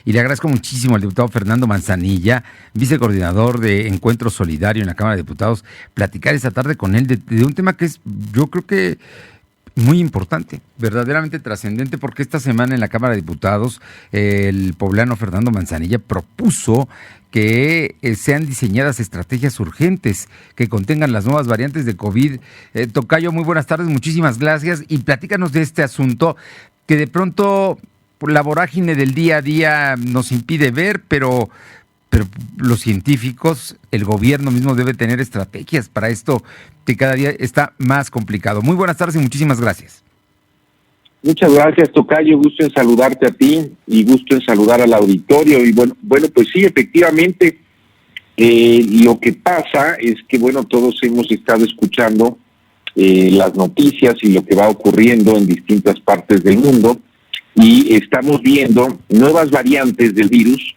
y le agradezco muchísimo al diputado Fernando Manzanilla, vicecoordinador de Encuentro Solidario en la Cámara de Diputados, platicar esta tarde con él de un tema que es, yo creo que muy importante, verdaderamente trascendente, porque esta semana en la Cámara de Diputados el poblano Fernando Manzanilla propuso que sean diseñadas estrategias urgentes que contengan las nuevas variantes de COVID. Tocayo, muy buenas tardes, muchísimas gracias y platícanos de este asunto que de pronto la vorágine del día a día nos impide ver, pero los científicos, el gobierno mismo debe tener estrategias para esto que cada día está más complicado. Muy buenas tardes y muchísimas gracias. Muchas gracias, Tocayo. Gusto en saludarte a ti y gusto en saludar al auditorio. Y bueno, pues sí, efectivamente, lo que pasa es que, bueno, todos hemos estado escuchando las noticias y lo que va ocurriendo en distintas partes del mundo y estamos viendo nuevas variantes del virus,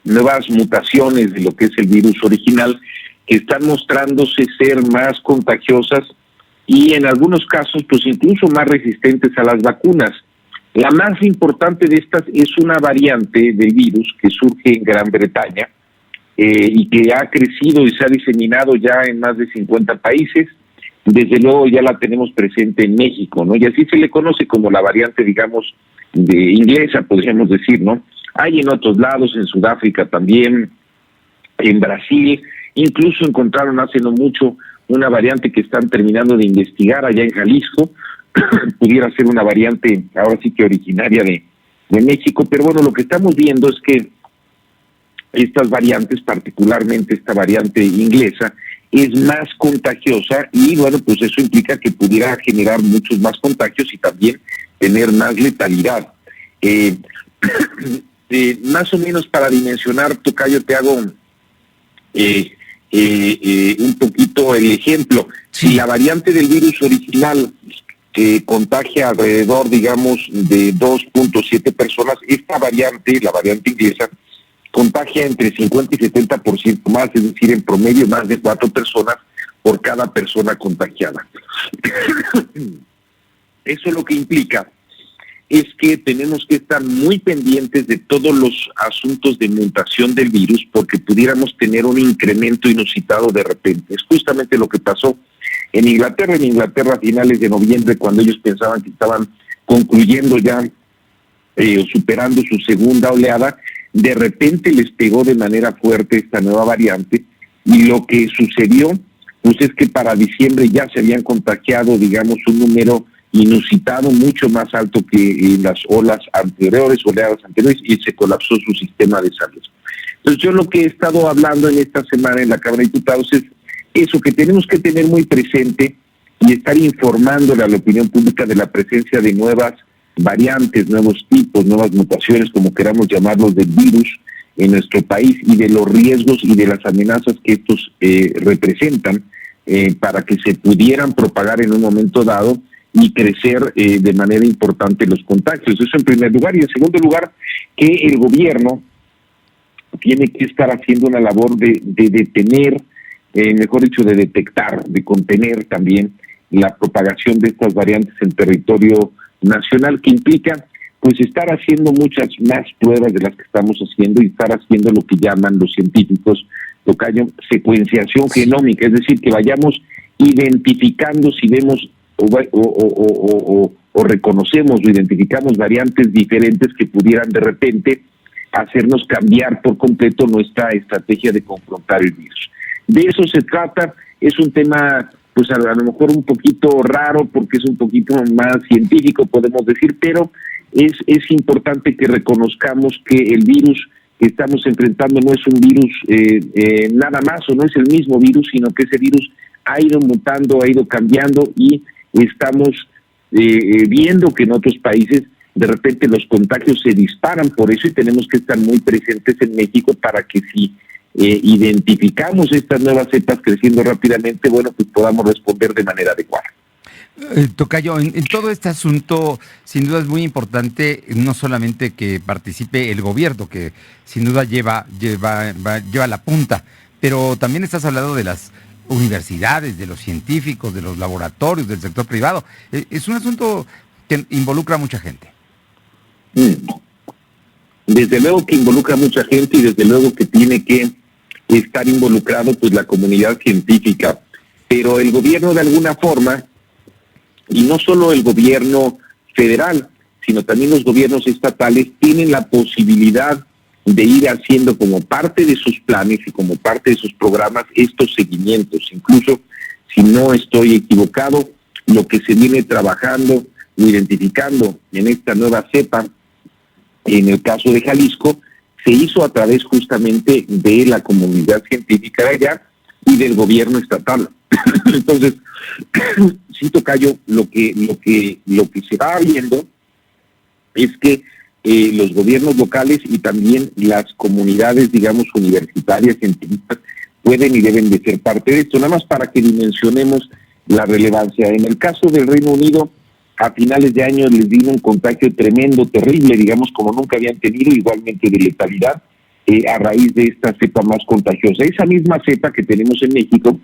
nuevas mutaciones de lo que es el virus original, que están mostrándose ser más contagiosas y en algunos casos pues incluso más resistentes a las vacunas. La más importante de estas es una variante del virus que surge en Gran Bretaña y que ha crecido y se ha diseminado ya en más de 50 países. Desde luego ya la tenemos presente en México, ¿no? Y así se le conoce como la variante, digamos, de inglesa, podríamos decir, ¿no? Hay en otros lados, en Sudáfrica también, en Brasil, incluso encontraron hace no mucho una variante que están terminando de investigar allá en Jalisco, pudiera ser una variante ahora sí que originaria de México, pero bueno, lo que estamos viendo es que estas variantes, particularmente esta variante inglesa, es más contagiosa y bueno, pues eso implica que pudiera generar muchos más contagios y también tener más letalidad. Más o menos para dimensionar, Tocayo, te hago un poquito el ejemplo. Si la variante del virus original contagia alrededor, digamos, de 2.7 personas, esta variante, la variante inglesa, contagia entre 50 y 70% más, es decir, en promedio más de 4 personas por cada persona contagiada. Eso lo que implica es que tenemos que estar muy pendientes de todos los asuntos de mutación del virus porque pudiéramos tener un incremento inusitado de repente. Es justamente lo que pasó en Inglaterra. En Inglaterra a finales de noviembre, cuando ellos pensaban que estaban concluyendo ya o superando su segunda oleada, de repente les pegó de manera fuerte esta nueva variante y lo que sucedió pues es que para diciembre ya se habían contagiado, digamos, un número inusitado, mucho más alto que en las oleadas anteriores, y se colapsó su sistema de salud. Entonces yo lo que he estado hablando en esta semana en la Cámara de Diputados es eso, que tenemos que tener muy presente y estar informándole a la opinión pública de la presencia de nuevas variantes, nuevos tipos, nuevas mutaciones, como queramos llamarlos, del virus en nuestro país y de los riesgos y de las amenazas que estos representan para que se pudieran propagar en un momento dado y crecer de manera importante los contagios. Eso en primer lugar. Y en segundo lugar, que el gobierno tiene que estar haciendo una labor de detener, mejor dicho, de detectar, de contener también la propagación de estas variantes en territorio nacional, que implica pues estar haciendo muchas más pruebas de las que estamos haciendo y estar haciendo lo que llaman los científicos, Tocayo, secuenciación genómica, es decir, que vayamos identificando si vemos o reconocemos o identificamos variantes diferentes que pudieran de repente hacernos cambiar por completo nuestra estrategia de confrontar el virus. De eso se trata. Es un tema pues a lo mejor un poquito raro porque es un poquito más científico, podemos decir, pero es importante que reconozcamos que el virus que estamos enfrentando no es un virus nada más, o no es el mismo virus, sino que ese virus ha ido mutando, ha ido cambiando y estamos viendo que en otros países de repente los contagios se disparan por eso y tenemos que estar muy presentes en México para que si identificamos estas nuevas cepas creciendo rápidamente, bueno, pues podamos responder de manera adecuada. Tocayo, en todo este asunto, sin duda es muy importante no solamente que participe el gobierno, que sin duda lleva la punta, pero también estás hablando de las universidades, de los científicos, de los laboratorios, del sector privado. Es un asunto que involucra a mucha gente. desde luego que involucra a mucha gente y desde luego que tiene que estar involucrado pues la comunidad científica, pero el gobierno de alguna forma, y no solo el gobierno federal, sino también los gobiernos estatales, tienen la posibilidad de ir haciendo como parte de sus planes y como parte de sus programas estos seguimientos. Incluso, si no estoy equivocado, lo que se viene trabajando o identificando en esta nueva cepa, en el caso de Jalisco, se hizo a través justamente de la comunidad científica de allá y del gobierno estatal. Entonces, sí, tocayo, lo que se va viendo es que los gobiernos locales y también las comunidades, digamos, universitarias, científicas, pueden y deben de ser parte de esto. Nada más para que dimensionemos la relevancia. En el caso del Reino Unido, a finales de año les vino un contagio tremendo, terrible, digamos, como nunca habían tenido, igualmente de letalidad, a raíz de esta cepa más contagiosa. Esa misma cepa que tenemos en México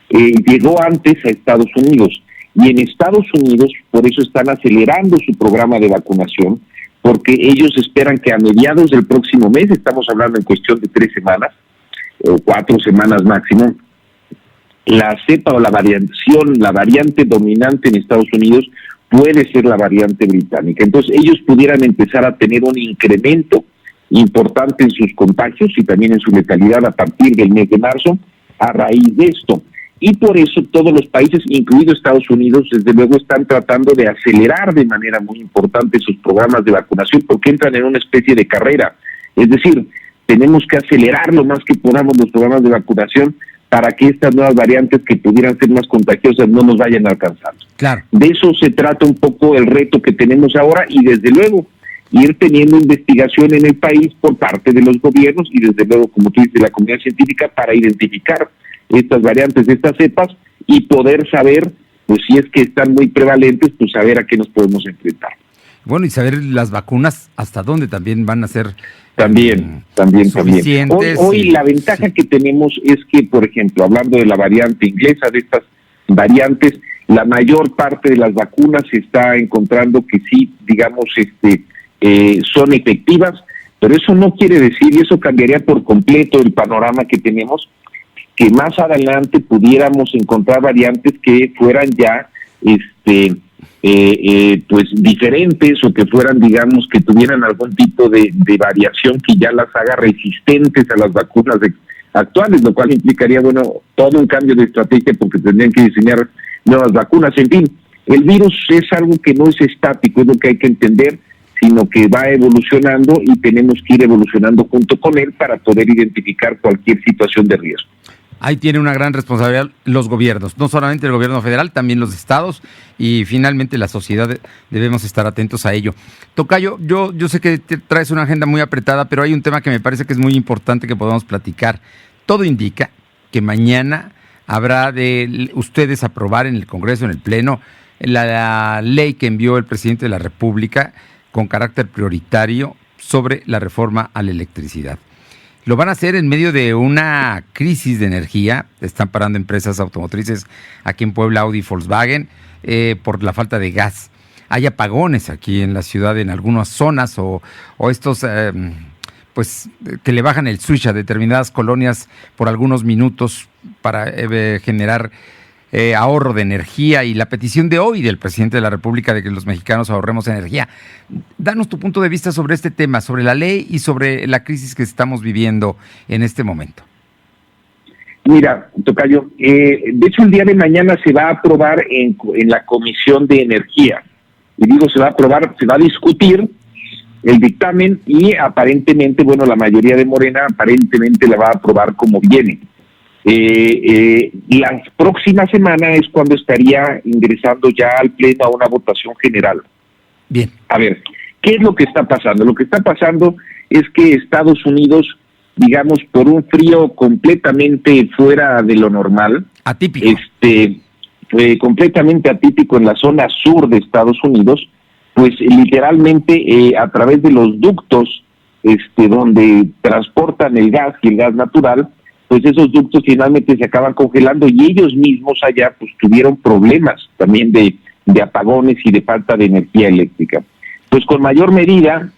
llegó antes a Estados Unidos, y en Estados Unidos por eso están acelerando su programa de vacunación, porque ellos esperan que a mediados del próximo mes, estamos hablando en cuestión de 3 semanas, o 4 semanas máximo, la cepa o la variante dominante en Estados Unidos puede ser la variante británica. Entonces ellos pudieran empezar a tener un incremento importante en sus contagios y también en su letalidad a partir del mes de marzo a raíz de esto. Y por eso todos los países, incluido Estados Unidos, desde luego están tratando de acelerar de manera muy importante sus programas de vacunación, porque entran en una especie de carrera. Es decir, tenemos que acelerar lo más que podamos los programas de vacunación para que estas nuevas variantes que pudieran ser más contagiosas no nos vayan alcanzando. Claro. De eso se trata un poco el reto que tenemos ahora, y desde luego ir teniendo investigación en el país por parte de los gobiernos y desde luego, como tú dices, la comunidad científica, para identificar estas variantes de estas cepas y poder saber, pues si es que están muy prevalentes, pues saber a qué nos podemos enfrentar. Bueno, y saber las vacunas hasta dónde también van a ser también. Hoy la ventaja que tenemos es que, por ejemplo, hablando de la variante inglesa, de estas variantes, la mayor parte de las vacunas se está encontrando que sí, digamos, son efectivas, pero eso no quiere decir, y eso cambiaría por completo el panorama que tenemos, que más adelante pudiéramos encontrar variantes que fueran ya pues diferentes, o que fueran, digamos, que tuvieran algún tipo de variación que ya las haga resistentes a las vacunas actuales, lo cual implicaría, bueno, todo un cambio de estrategia, porque tendrían que diseñar nuevas vacunas. En fin, el virus es algo que no es estático, es lo que hay que entender, sino que va evolucionando y tenemos que ir evolucionando junto con él para poder identificar cualquier situación de riesgo. Ahí tiene una gran responsabilidad los gobiernos, no solamente el gobierno federal, también los estados y finalmente la sociedad. Debemos estar atentos a ello. Tocayo, yo sé que traes una agenda muy apretada, pero hay un tema que me parece que es muy importante que podamos platicar. Todo indica que mañana habrá de ustedes aprobar en el Congreso, en el Pleno, la ley que envió el presidente de la República con carácter prioritario sobre la reforma a la electricidad. Lo van a hacer en medio de una crisis de energía. Están parando empresas automotrices aquí en Puebla, Audi y Volkswagen, por la falta de gas. Hay apagones aquí en la ciudad en algunas zonas o estos pues que le bajan el switch a determinadas colonias por algunos minutos para generar ahorro de energía, y la petición de hoy del presidente de la República de que los mexicanos ahorremos energía. Danos tu punto de vista sobre este tema, sobre la ley y sobre la crisis que estamos viviendo en este momento. Mira, tocayo, de hecho el día de mañana se va a aprobar en la Comisión de Energía. Y digo, se va a aprobar, se va a discutir el dictamen y aparentemente, bueno, la mayoría de Morena aparentemente la va a aprobar como viene. La próxima semana es cuando estaría ingresando ya al Pleno a una votación general. Bien. A ver, ¿qué es lo que está pasando? Lo que está pasando es que Estados Unidos, digamos, por un frío completamente fuera de lo normal, atípico, completamente atípico en la zona sur de Estados Unidos, pues literalmente a través de los ductos donde transportan el gas y el gas natural, pues esos ductos finalmente se acaban congelando, y ellos mismos allá pues tuvieron problemas también de apagones y de falta de energía eléctrica. Pues con mayor medida,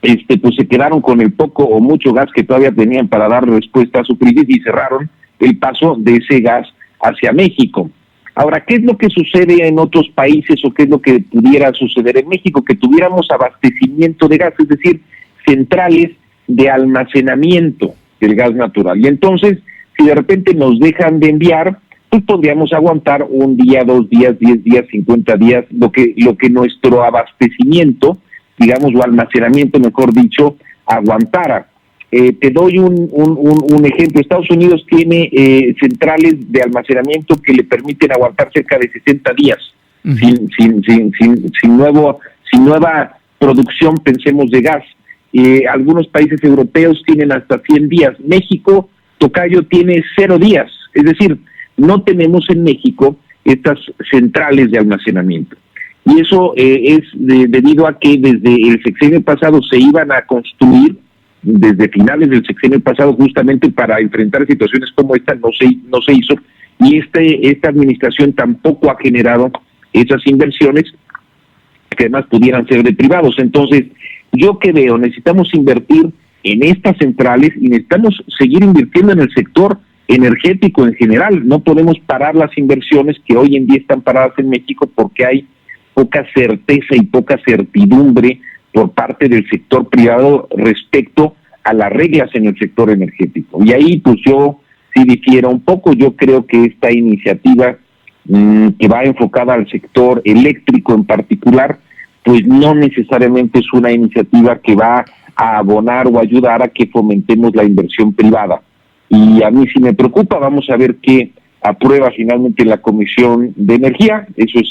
pues se quedaron con el poco o mucho gas que todavía tenían para dar respuesta a su crisis y cerraron el paso de ese gas hacia México. Ahora, ¿qué es lo que sucede en otros países o qué es lo que pudiera suceder en México? Que tuviéramos abastecimiento de gas, es decir, centrales de almacenamiento del gas natural. Y entonces, si de repente nos dejan de enviar, pues podríamos aguantar un día, 2 días, 10 días, 50 días, lo que nuestro abastecimiento, digamos, o almacenamiento, mejor dicho, aguantara. Te doy un ejemplo. Estados Unidos tiene centrales de almacenamiento que le permiten aguantar cerca de 60 días sin nueva producción, pensemos, de gas. Algunos países europeos tienen hasta 100 días. México, tocayo, tiene 0 días. Es decir, no tenemos en México estas centrales de almacenamiento. Y eso es debido a que desde el sexenio pasado se iban a construir, desde finales del sexenio pasado, justamente para enfrentar situaciones como esta, no se hizo, y esta administración tampoco ha generado esas inversiones que además pudieran ser de privados. Entonces, yo que veo, necesitamos invertir en estas centrales y necesitamos seguir invirtiendo en el sector energético en general. No podemos parar las inversiones que hoy en día están paradas en México porque hay poca certeza y poca certidumbre por parte del sector privado respecto a las reglas en el sector energético. Y ahí pues yo sí difiero un poco. Yo creo que esta iniciativa que va enfocada al sector eléctrico en particular, pues no necesariamente es una iniciativa que va a abonar o ayudar a que fomentemos la inversión privada. Y a mí sí me preocupa. Vamos a ver qué aprueba finalmente la Comisión de Energía. Eso es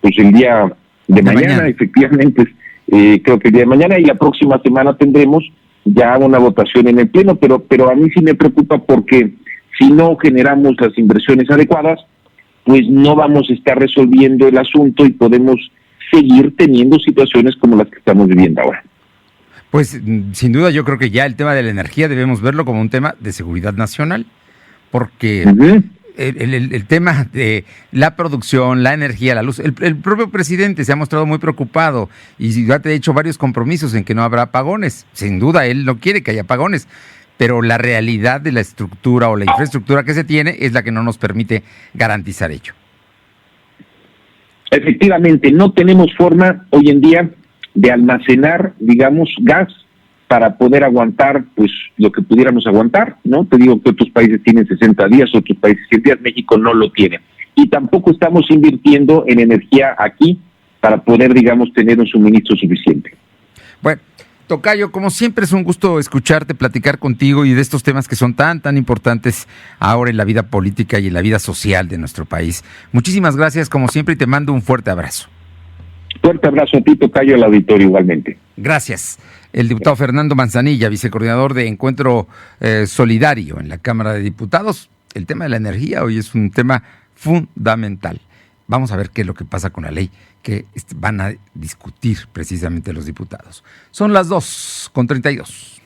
pues el día de mañana. Efectivamente, creo que el día de mañana, y la próxima semana tendremos ya una votación en el Pleno, pero a mí sí me preocupa porque si no generamos las inversiones adecuadas, pues no vamos a estar resolviendo el asunto y podemos seguir teniendo situaciones como las que estamos viviendo ahora. Pues sin duda yo creo que ya el tema de la energía debemos verlo como un tema de seguridad nacional, porque el tema de la producción, la energía, la luz, el propio presidente se ha mostrado muy preocupado y ya te ha hecho varios compromisos en que no habrá apagones. Sin duda él no quiere que haya apagones, pero la realidad de la estructura o la infraestructura que se tiene es la que no nos permite garantizar ello. Efectivamente, no tenemos forma hoy en día de almacenar, digamos, gas para poder aguantar pues lo que pudiéramos aguantar, ¿no? Te digo que otros países tienen 60 días, otros países 100 días, México no lo tiene. Y tampoco estamos invirtiendo en energía aquí para poder, digamos, tener un suministro suficiente. Bueno, tocayo, como siempre es un gusto escucharte, platicar contigo y de estos temas que son tan importantes ahora en la vida política y en la vida social de nuestro país. Muchísimas gracias, como siempre, y te mando un fuerte abrazo. Fuerte abrazo a ti, tocayo, al auditorio igualmente. Gracias. El diputado Fernando Manzanilla, vicecoordinador de Encuentro Solidario en la Cámara de Diputados. El tema de la energía hoy es un tema fundamental. Vamos a ver qué es lo que pasa con la ley que van a discutir precisamente los diputados. Son las 2:32.